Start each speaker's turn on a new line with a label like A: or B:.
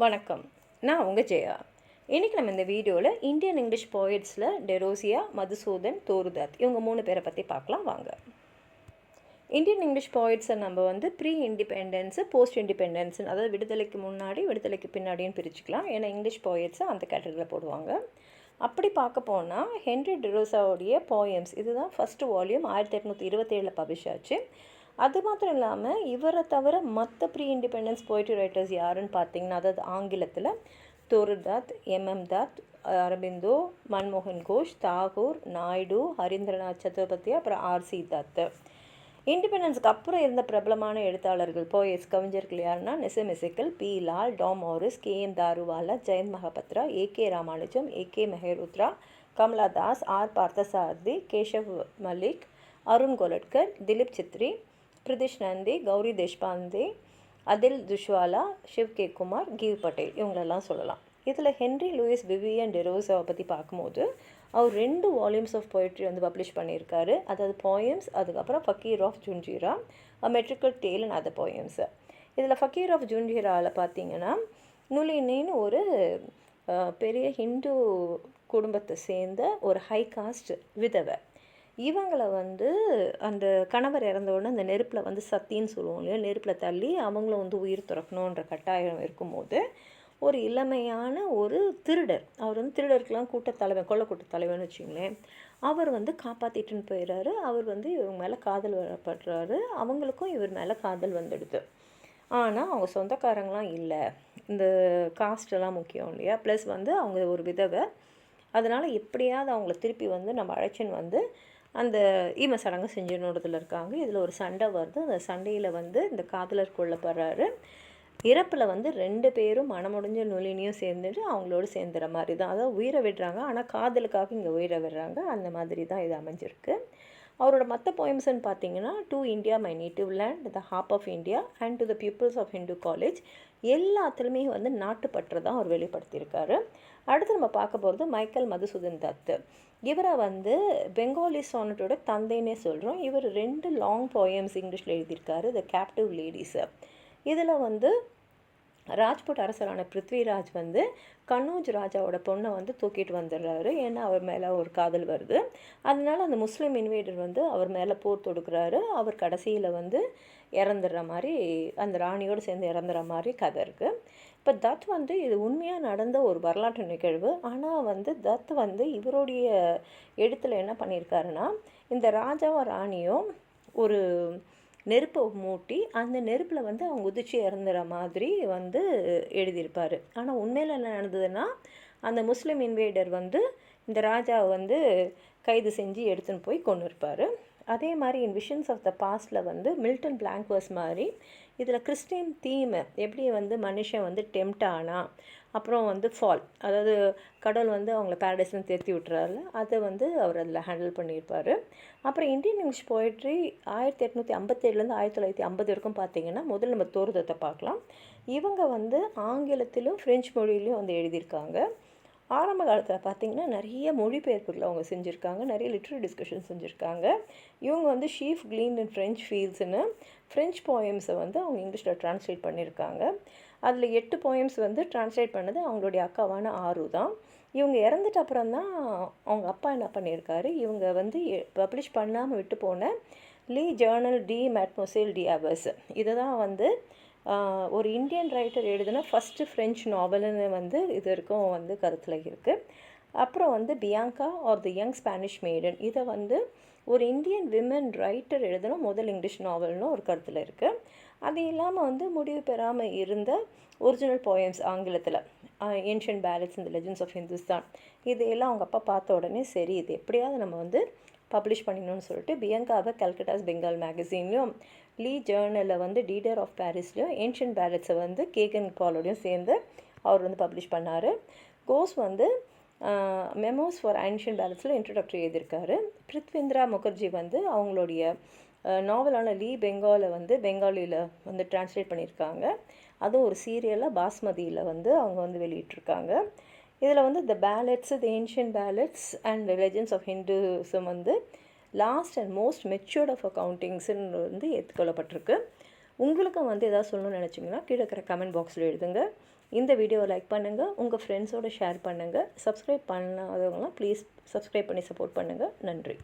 A: வணக்கம். நான் உங்கள் ஜெயா. இன்றைக்கி நம்ம இந்த வீடியோவில் இந்தியன் இங்கிலீஷ் போயட்ஸில் டெரோசியா, மதுசூதன், தோருதாத் இவங்க 3 பேரை பற்றி பார்க்கலாம் வாங்க. இந்தியன் இங்கிலீஷ் போயட்ஸை நம்ம ப்ரீ இண்டிபெண்டன்ஸு, போஸ்ட் இண்டிபெண்டன்ஸுன்னு, அதாவது விடுதலைக்கு முன்னாடி விடுதலைக்கு பின்னாடின்னு பிரிச்சுக்கலாம். ஏன்னா இங்கிலீஷ் போயட்ஸை அந்த கேட்டகரியில் போடுவாங்க. அப்படி பார்க்க போனால் ஹென்ரி டெரோசாவுடைய போயம்ஸ் இதுதான் ஃபஸ்ட்டு வால்யூம் 1827 பப்ளிஷ் ஆச்சு. அது மாத்திரம் இல்லாமல் இவரை தவிர மற்ற ப்ரீ இண்டிபெண்டன்ஸ் போய்ட்ரி ரைட்டர்ஸ் யாருன்னு பார்த்தீங்கன்னா, அதாவது ஆங்கிலத்தில் தோருதாத், தாத், அரபிந்தோ, மன்மோகன் கோஷ், தாகூர், நாயுடு, ஹரீந்திரநாத் சட்டோபத்யா, அப்புறம் ஆர்சி தத். இண்டிபெண்டன்ஸுக்கு அப்புறம் இருந்த பிரபலமான எழுத்தாளர்கள் போயட்ஸ் கவிஞர்கள் யாருன்னா Nissim Ezekiel, P Lal, Dom Moraes, KM Daruwalla, Jayanta Mahapatra, AK Ramanujan, AK Mehrotra, Kamala Das, R Parthasarathy, Keshav Malik, Arun Kolatkar, Dilip Chitre, Pritish Nandy, Gauri Deshpande, Adil Jussawalla, Shiv K Kumar, Gieve Patel இவங்களெல்லாம் சொல்லலாம். இதில் ஹென்ரி லூயிஸ் விவியன் டெரோசாவை பற்றி பார்க்கும்போது அவர் 2 வால்யூம்ஸ் ஆஃப் போய்ட்ரி பப்ளிஷ் பண்ணியிருக்காரு. அதாவது போயம்ஸ், அதுக்கப்புறம் Fakeer of Jungheera, metrical tale and other poems. இதில் ஃபக்கீர் ஆஃப் ஜுன்ஜீராவில் பார்த்தீங்கன்னா நுலினின்னு ஒரு பெரிய ஹிந்து குடும்பத்தை சேர்ந்த ஒரு ஹை காஸ்ட் விதவை. இவங்களை அந்த கணவர் இறந்தவுடனே அந்த நெருப்பில் சத்தின்னு சொல்லுவோம் இல்லையா, நெருப்பில் தள்ளி அவங்களும் உயிர் துறக்கணுன்ற கட்டாயம் இருக்கும்போது ஒரு இளமையான ஒரு திருடர், அவர் திருடருக்கெல்லாம் கூட்டத்தலைவன், கொள்ளக்கூட்ட தலைவன் வச்சுங்களேன், அவர் காப்பாற்றிட்டுன்னு போயிடுறாரு. அவர் இவங்க மேலே காதல் படுறாரு. அவங்களுக்கும் இவர் மேலே காதல் வந்துடுது. ஆனால் அவங்க சொந்தக்காரங்களாம் இல்லை, இந்த காஸ்டெல்லாம் முக்கியம் இல்லையா, ப்ளஸ் அவங்க ஒரு விதவை. அதனால் எப்படியாவது அவங்கள திருப்பி நம்ம அழைச்சின்னு அந்த ஈம சடங்கு செஞ்சுனோடத்தில் இருக்காங்க. இதில் ஒரு சண்டை வருது. அந்த சண்டையில் இந்த காதலர் கொல்லப்படுறாரு. இறப்பில் 2 பேரும் மனமுடிஞ்ச நுலினியும் சேர்ந்துட்டு அவங்களோடு சேர்ந்துற மாதிரி தான். அதாவது உயிரை விடுறாங்க, ஆனால் காதலுக்காக இங்கே உயிரை விடுறாங்க. அந்த மாதிரி தான் இது அமைஞ்சிருக்கு. அவரோட மற்ற போயம்ஸ்ன்னு பார்த்தீங்கன்னா to India my native land, the harp of India and to the peoples of Hindu college எல்லாத்துலேயுமே நாட்டுப்பற்று தான் அவர் வெளிப்படுத்தியிருக்காரு. அடுத்து நம்ம பார்க்க போகிறது மைக்கேல் மதுசூதன் தத். இவரை பெங்காலி சானட்டோட தந்தைன்னே சொல்கிறோம். இவர் 2 லாங் போயம்ஸ் இங்கிலீஷில் எழுதியிருக்காரு, த கேப்டிவ் லேடிஸு. இதில் ராஜ்புட் அரசரான பிருத்விராஜ் கனூஜ் ராஜாவோட பொண்ணை தூக்கிட்டு வந்துடுறாரு. ஏன்னா அவர் மேலே ஒரு காதல் வருது. அதனால அந்த முஸ்லீம் இன்வேடர் அவர் மேலே போர் தொடுக்கிறாரு. அவர் கடைசியில் இறந்துடுற மாதிரி, அந்த ராணியோடு சேர்ந்து இறந்துற மாதிரி கதை இருக்குது. இப்போ தத் இது உண்மையாக நடந்த ஒரு வரலாற்று நிகழ்வு. ஆனால் தத் இவருடைய எழுத்தில் என்ன பண்ணியிருக்காருன்னா, இந்த ராஜாவும் ராணியும் ஒரு நெருப்பை மூட்டி அந்த நெருப்பில் அவங்க உதிச்சு இறந்துற மாதிரி எழுதியிருப்பார். ஆனால் உண்மையில் என்ன நடந்ததுன்னா, அந்த முஸ்லீம் இன்வேடர் இந்த ராஜாவை கைது செஞ்சு எடுத்துன்னு போய் கொண்டு இருப்பார். அதே மாதிரி in visions of the Bastille Milton blank verse மாதிரி இதில் கிறிஸ்டின் தீம் எப்படி மனுஷன் டெம்ட் ஆனா, அப்புறம் ஃபால், அதாவது கடவுள் அவங்கள பேரடைஸ்லாம் தேர்த்தி விட்டுறாரு, அதை அவர் அதில் ஹேண்டில் பண்ணியிருப்பார். அப்புறம் இந்தியன் இங்கிலீஷ் போய்ட்ரி 1857 1950 வரைக்கும் பார்த்தீங்கன்னா முதல்ல நம்ம தோருதத்தை பார்க்கலாம். இவங்க ஆங்கிலத்திலும் ஃப்ரெஞ்சு மொழியிலையும் எழுதியிருக்காங்க. ஆரம்ப காலத்தில் பார்த்திங்கன்னா நிறைய மொழிபெயர்ப்புகளை அவங்க செஞ்சுருக்காங்க, நிறைய லிட்ரரி டிஸ்கஷன் செஞ்சுருக்காங்க. இவங்க ஷீஃப் கிளீன் இன் ஃப்ரெஞ்ச் ஃபீல்ட்ஸ்னு ஃப்ரெஞ்ச் போயம்ஸை அவங்க இங்கிலீஷில் ட்ரான்ஸ்லேட் பண்ணியிருக்காங்க. அதில் 8 போயம்ஸ் ட்ரான்ஸ்லேட் பண்ணது அவங்களுடைய அக்காவான ஆரு தான். இவங்க இறந்துட்ட அப்புறம் தான் அவங்க அப்பா என்ன பண்ணியிருக்காரு, இவங்க பப்ளிஷ் பண்ணாமல் விட்டு போன Le Journal de Mademoiselle d'Arvers இதை தான் ஒரு இந்தியன் ரைட்டர் எழுதின ஃபஸ்ட்டு ஃப்ரெஞ்சு நாவல்னு இது வரைக்கும் கருத்தில் இருக்குது. அப்புறம் Bianca or the young Spanish maiden இதை ஒரு இந்தியன் விமன் ரைட்டர் எழுதின முதல் இங்கிலீஷ் நாவல்னு ஒரு கருத்தில் இருக்குது. அது இல்லாமல் முடிவு பெறாமல் இருந்த ஒரிஜினல் போயம்ஸ் ஆங்கிலத்தில் ஏன்ஷியன்ட் பேலட்ஸ் இந்த லெஜெண்ட்ஸ் ஆஃப் ஹிந்துஸ்தான் இதையெல்லாம் அவங்க அப்பா பார்த்த உடனே சரி இது எப்படியாவது நம்ம பப்ளிஷ் பண்ணிடணும்னு சொல்லிட்டு பியங்காவை கல்கட்டாஸ் பெங்கால் மேகசின்லையும் லீ ஜேர்னலில் டீடர் ஆஃப் பாரிஸ்லையும் ஏன்ஷியன்ட் பேலட்ஸை கேகன் பாலோடையும் சேர்ந்து அவர் பப்ளிஷ் பண்ணார். கோஸ் மெமோஸ் ஃபார் ஏன்ஷியன்ட் பேலட்ஸில் இன்ட்ரோடக்டரி எழுதியிருக்காரு. பிருத்விந்திரா முகர்ஜி அவங்களுடைய நாவலான லீ பெங்காலை பெங்காலியில் ட்ரான்ஸ்லேட் பண்ணியிருக்காங்க. அதுவும் ஒரு சீரியலாக பாஸ்மதியில் அவங்க வெளியிட்டிருக்காங்க. இதில் the ballads, the ancient ballads and legends of ஹிந்துஸும் last and most matured of அக்கவுண்டிங்ஸ்ன்னு ஏற்றுக்கொள்ளப்பட்டிருக்கு. உங்களுக்கும் வந்து எதாவது சொல்லணும்னு நினச்சிங்கன்னா கீழே இருக்கிற கமெண்ட் பாக்ஸில் எழுதுங்க. இந்த வீடியோவை லைக் பண்ணுங்கள், உங்கள் ஃப்ரெண்ட்ஸோடு ஷேர் பண்ணுங்கள். சப்ஸ்கிரைப் பண்ணாதவங்களாம் ப்ளீஸ் சப்ஸ்கிரைப் பண்ணி சப்போர்ட் பண்ணுங்கள். நன்றி.